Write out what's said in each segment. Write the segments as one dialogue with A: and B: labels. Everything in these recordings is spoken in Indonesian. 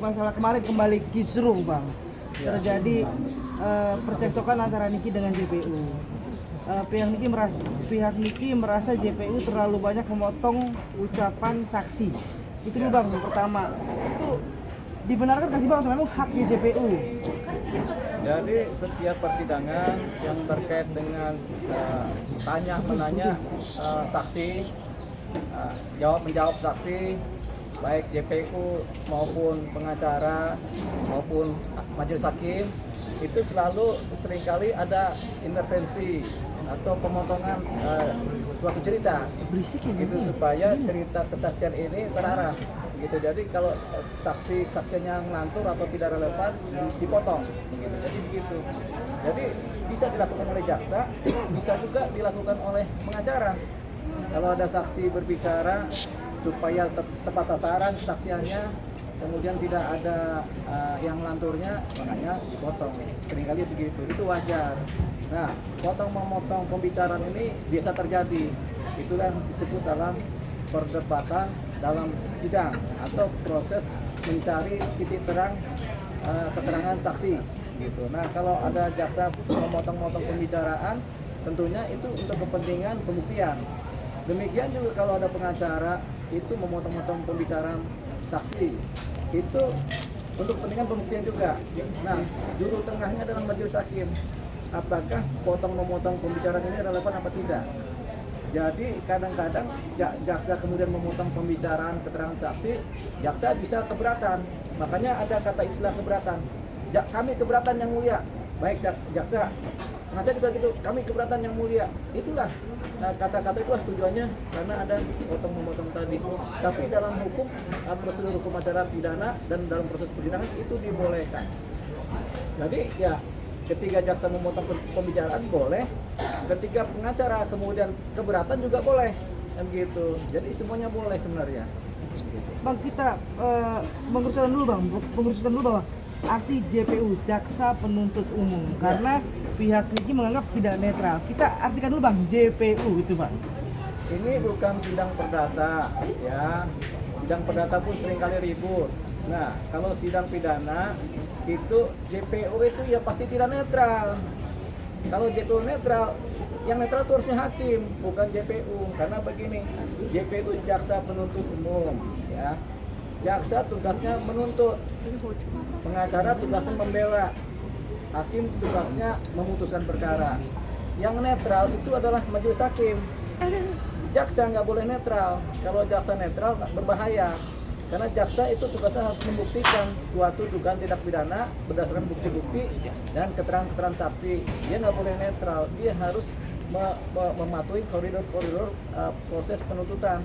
A: masalah kemarin kembali kisruh bang, terjadi percekcokan antara Niki dengan JPU. Pihak Niki merasa JPU terlalu banyak memotong ucapan saksi. Itu dulu bang, yang pertama. Itu dibenarkan kasih bang, memang haknya JPU.
B: Jadi setiap persidangan yang terkait dengan tanya-menanya saksi, menjawab saksi, baik JPU maupun pengacara maupun majelis hakim, itu selalu seringkali ada intervensi atau pemotongan suatu cerita gitu supaya cerita kesaksian ini terarah gitu. Jadi kalau saksinya ngantur atau tidak relevan dipotong gitu. Jadi begitu. Jadi bisa dilakukan oleh jaksa, bisa juga dilakukan oleh pengacara. Kalau ada saksi berbicara supaya tepat sasaran saksiannya, kemudian tidak ada yang lanturnya, makanya dipotong. Seringkali begitu, itu wajar. Nah, potong-memotong pembicaraan ini biasa terjadi. Itulah yang disebut dalam perdebatan dalam sidang atau proses mencari titik terang keterangan saksi gitu. Nah, kalau ada jaksa memotong-motong pembicaraan, tentunya itu untuk kepentingan pembuktian. Demikian juga kalau ada pengacara itu memotong-motong pembicaraan saksi, itu untuk kepentingan pembuktian juga. Nah, juru tengahnya adalah majelis hakim. Apakah potong-memotong pembicaraan ini relevan apa tidak? Jadi kadang-kadang jaksa kemudian memotong pembicaraan keterangan saksi, jaksa bisa keberatan. Makanya ada kata istilah keberatan. Kami keberatan yang mulia. Baik jaksa, pengacara juga gitu, kami keberatan yang mulia. Itulah kata-kata itulah tujuannya karena ada potong-memotong tadi. Tapi dalam hukum, prosedur hukum acara pidana dan dalam proses persidangan itu dibolehkan. Jadi ya ketika jaksa memotong pembicaraan boleh, ketika pengacara kemudian keberatan juga boleh, kan gitu. Jadi semuanya boleh sebenarnya.
A: Bang, kita mengerucutkan dulu bahwa arti JPU, jaksa penuntut umum, karena pihak Niki menganggap tidak netral. Kita artikan dulu bang, JPU itu bang.
B: Ini bukan sidang perdata, ya. Sidang perdata pun seringkali ribut. Nah, kalau sidang pidana itu JPU itu ya pasti tidak netral. Kalau JPU netral, yang netral itu harusnya hakim, bukan JPU. Karena begini, JPU jaksa penuntut umum, ya. Jaksa tugasnya menuntut, pengacara tugasnya membela, hakim tugasnya memutuskan perkara. Yang netral itu adalah majelis hakim. Jaksa nggak boleh netral. Kalau jaksa netral berbahaya. Karena jaksa itu tugasnya harus membuktikan suatu dugaan tindak pidana berdasarkan bukti-bukti dan keterangan-keterangan saksi. Dia nggak boleh netral. Dia harus mematuhi koridor-koridor proses penuntutan.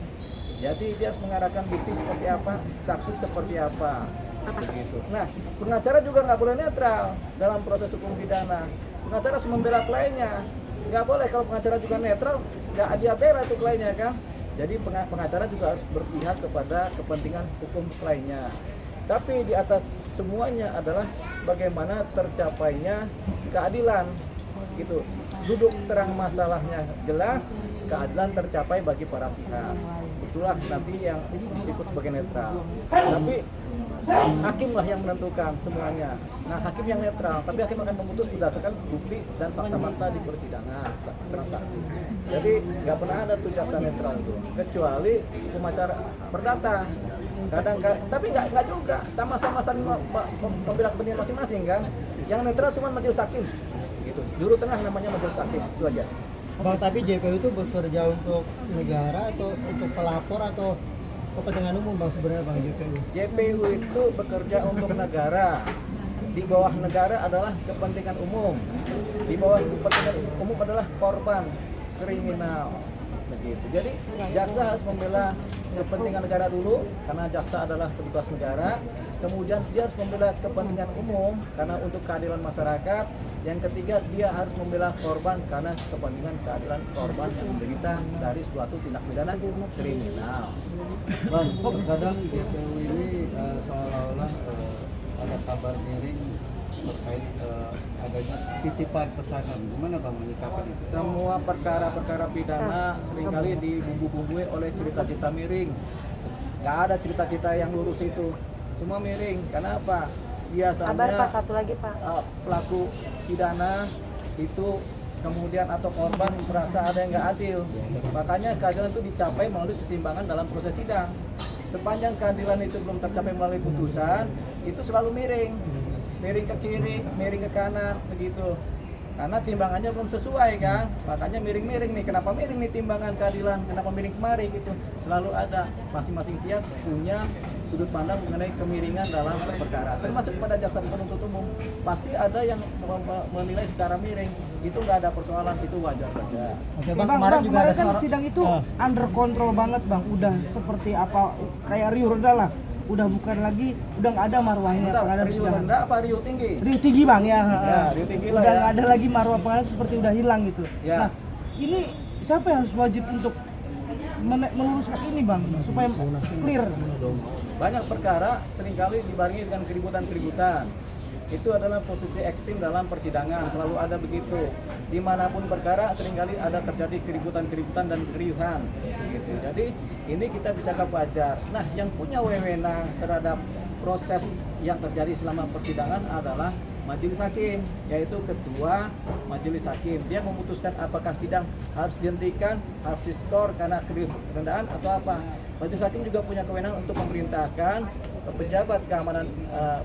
B: Jadi dia harus mengarahkan bukti seperti apa, saksi seperti apa. Begitu. Nah, pengacara juga nggak boleh netral dalam proses hukum pidana. Pengacara harus membela kliennya. Nggak boleh kalau pengacara juga netral, nggak dia bela itu kliennya kan. Jadi pengacara juga harus berpihak kepada kepentingan hukum kliennya. Tapi di atas semuanya adalah bagaimana tercapainya keadilan. Gitu. Duduk terang masalahnya jelas, keadilan tercapai bagi para pihak. Itulah nanti yang disebut sebagai netral. Tapi hakimlah yang menentukan semuanya. Nah, hakim yang netral, tapi hakim akan memutus berdasarkan bukti dan fakta-fakta di persidangan, transaksi. Jadi nggak pernah ada tuh jaksa netral itu, kecuali hukum acara perdata. Tapi nggak juga, sama-sama saling membela kepentingan masing-masing kan. Yang netral cuma majelis hakim. Gitu. Juru tengah namanya majelis hakim, itu aja.
C: Bang, tapi JPU itu bekerja untuk negara atau untuk pelapor atau kepentingan umum bang sebenarnya bang JPU?
B: JPU itu bekerja untuk negara. Di bawah negara adalah kepentingan umum. Di bawah kepentingan umum adalah korban kriminal. Begitu. Jadi jaksa harus membela kepentingan negara dulu karena jaksa adalah petugas negara. Kemudian dia harus membela kepentingan umum karena untuk keadilan masyarakat. Yang ketiga, dia harus membela korban karena kepentingan keadilan korban yang menderita dari suatu tindak pidana kriminal.
D: Bang, kadang JPU ini seolah-olah ada kabar miring terkait adanya titipan pesanan. Gimana bang menyikapi itu?
B: Semua perkara-perkara pidana seringkali dibumbu-bumbui oleh cerita-cerita miring. Nggak ada cerita-cerita yang lurus itu. semua miring. Karena apa?
E: Sabar
B: Biasanya
E: Pak, satu lagi Pak.
B: pelaku pidana itu kemudian atau korban merasa ada yang nggak adil. Makanya keadilan itu dicapai melalui keseimbangan dalam proses sidang. Sepanjang keadilan itu belum tercapai melalui putusan, itu selalu miring. Miring ke kiri, miring ke kanan, begitu. Karena timbangannya belum sesuai kan, makanya miring-miring nih. Kenapa miring nih timbangan keadilan? Kenapa miring kemari gitu? Selalu ada, masing-masing pihak punya sudut pandang mengenai kemiringan dalam perkara. Termasuk pada jaksa penuntut umum, pasti ada yang menilai secara miring. Itu nggak ada persoalan, itu wajar saja.
C: Oke
A: Bang,
C: Bang, kemarin juga ada
A: kan
C: sorot.
A: sidang itu under control banget Bang, udah seperti apa, kayak riuh rendah lah, udah bukan lagi, udah nggak ada marwahnya
B: Bentar,
A: pengadaan
B: riuh
A: persidangan.
B: rendah apa riuh tinggi?
A: Riuh tinggi Bang ya,
B: Ya, riuh tinggi lah
A: udah
B: ya.
A: nggak ada lagi marwah pengadilan, seperti udah hilang gitu.
B: Ya.
A: Nah ini siapa yang harus wajib untuk meluruskan ini Bang, supaya clear?
B: Banyak perkara seringkali dibarengi dengan keributan-keributan. Itu adalah posisi ekstrim dalam persidangan, selalu ada begitu. Dimanapun perkara seringkali ada terjadi keributan-keributan dan keriuhan. Gitu. Jadi ini kita bisa wajar. Nah, yang punya wewenang terhadap proses yang terjadi selama persidangan adalah majelis hakim, yaitu ketua majelis hakim. Dia memutuskan apakah sidang harus dihentikan, harus diskor karena kerendahan atau apa. Majelis hakim juga punya kewenangan untuk memerintahkan pejabat keamanan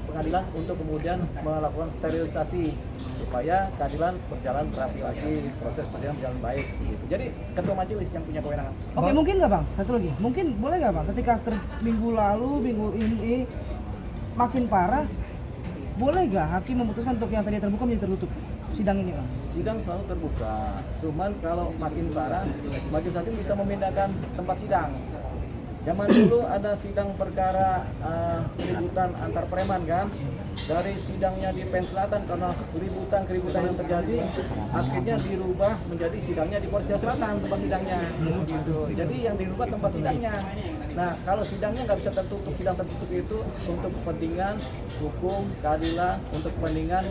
B: pengadilan untuk kemudian melakukan sterilisasi supaya keadilan berjalan rapi lagi, proses persidangan berjalan baik. Gitu. Jadi ketua majelis yang punya kewenangan.
A: Oke, mungkin nggak Bang, satu lagi, mungkin boleh nggak Bang, ketika minggu lalu, minggu ini makin parah, boleh nggak hakim memutuskan untuk yang tadi terbuka menjadi tertutup sidang ini Bang?
B: Sidang selalu terbuka, cuman kalau makin parah, majelis hakim bisa memindahkan tempat sidang. Zaman dulu ada sidang perkara keributan antar preman kan, dari sidangnya di Pen Selatan karena keributan yang terjadi, akhirnya dirubah menjadi sidangnya di Polres Jawa Selatan tempat sidangnya, gitu. Jadi yang dirubah tempat sidangnya. Nah, kalau sidangnya nggak bisa tertutup, sidang tertutup itu untuk kepentingan hukum, keadilan, untuk kepentingan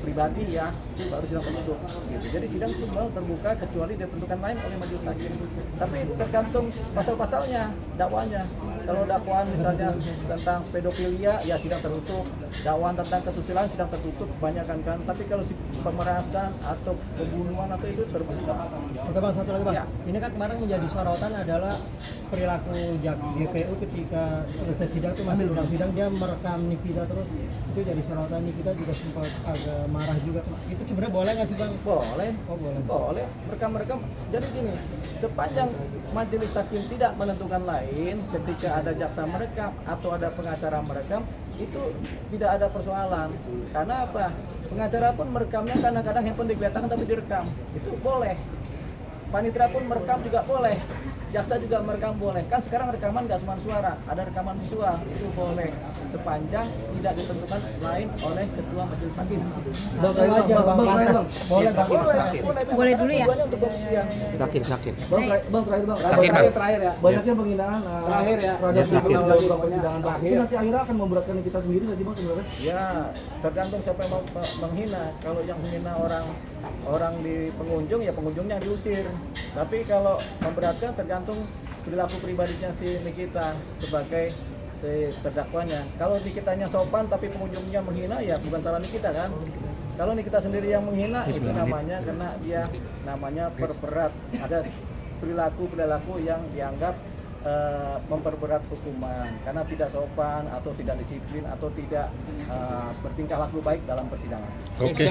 B: pribadi ya, itu baru sidang tertutup. Gitu. Jadi sidang itu selalu terbuka kecuali ditentukan lain oleh majelis hakim. Tapi tergantung pasal-pasalnya, dakwanya. Kalau dakwaan misalnya tentang pedofilia, ya sidang tertutup. Dakwaan tentang kesusilaan sidang tertutup, kebanyakan kan. Tapi kalau si pemerasan atau pembunuhan atau itu terbuka.
C: Oke Bang, satu lagi Bang.
B: Ya.
C: Ini kan kemarin menjadi sorotan adalah perilaku GPU ketika selesai sidang itu masih dalam sidang dia merekam Nikita terus, itu jadi sorotan. Nikita juga sempat agak marah juga. Itu sebenarnya boleh nggak sih Bang?
B: Boleh.
C: Oh boleh.
B: Boleh, merekam. Jadi gini, sepanjang majelis hakim tidak menentukan lain, ketika ada jaksa merekam atau ada pengacara merekam, itu tidak ada persoalan. Karena apa? Pengacara pun merekamnya kadang-kadang handphone digeletakkan tapi direkam. Itu boleh. Panitera pun merekam juga boleh. Jaksa juga merekam boleh. Kan sekarang rekaman nggak cuma suara, ada rekaman visual, itu boleh. Sepanjang tidak ditentukan lain oleh ketua majelis hakim.
C: Wajar Bang, pantas. Boleh Bang.
E: Boleh dulu ya?
B: Tujuannya untuk pembuktian.
A: Bang, terakhir ya. Banyaknya penghinaan terakhir ya. Terhadap dalam persidangan Bang. Itu nanti akhirnya akan memberatkan kita sendiri nggak sih Bang sebenarnya?
B: Ya, tergantung siapa yang mau menghina. Kalau yang menghina orang di pengunjung, ya pengunjungnya yang diusir. Tapi kalau memberatkan tergantung perilaku pribadinya si Nikita sebagai si terdakwanya. Kalau Nikitanya sopan tapi pengunjungnya menghina, ya bukan salah Nikita kan. Kalau Nikita sendiri yang menghina, itu namanya karena dia namanya perberat. Ada perilaku yang dianggap memperberat hukuman karena tidak sopan atau tidak disiplin atau tidak bertingkah laku baik dalam persidangan.
F: Oke.